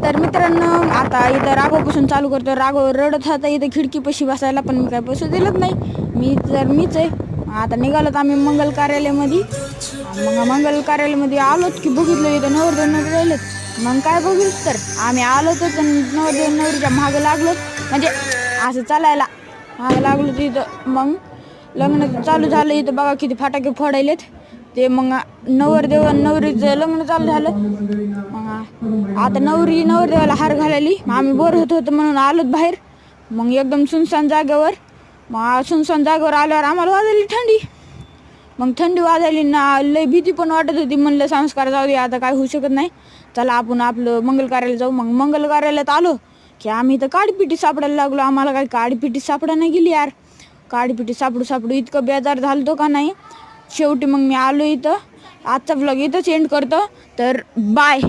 तर मित्रांनो आता इथं राघवपासून चालू करतो. राघव रडत होता इथं खिडकीपाशी बसायला, पण मी काय बसू दिलंच नाही. मीच आहे. आता निघालोत आम्ही मंगल कार्यालयामध्ये. मग मंगल कार्यालयामध्ये आलोत की बघितलं इथं नवरदेव नवरी राहिलेत. मग काय बघितलं तर आम्ही आलोतच नवरदेव नवरीच्या मागं लागलो, म्हणजे असं चालायला मागं लागलो तिथं. मग लग्न चालू झालं इथं बघा किती फटाके फोडायलेत ते. मग नवरदेव आणि नवरीचं लग्न चालू झालं. मग आता नवरदेवाला हार घालायली. आम्ही बोर होतो म्हणून आलोत बाहेर. मग एकदम सुनसान जागेवर. मग सुनसान जागेवर आल्यावर आम्हाला वाजली थंडी. मग थंडी वाजायली ना, लय भीती पण वाटत होती. म्हणलं संस्कार जाऊ दे, आता काय होऊ शकत नाही, चला आपण आपलं मंगल कार्यालयात जाऊ. मग मंगल कार्यालयात आलो की आम्ही इथं काडीपिटी सापडायला लागलो. आम्हाला काय काडीपिटी सापडा नाही गेली यार. काडीपिटी सापडू इतकं बेजार झालतो का नाही. शेवटी मग मी आलो इथं. आजचा व्लॉग इथंच एंड करतो. तर बाय.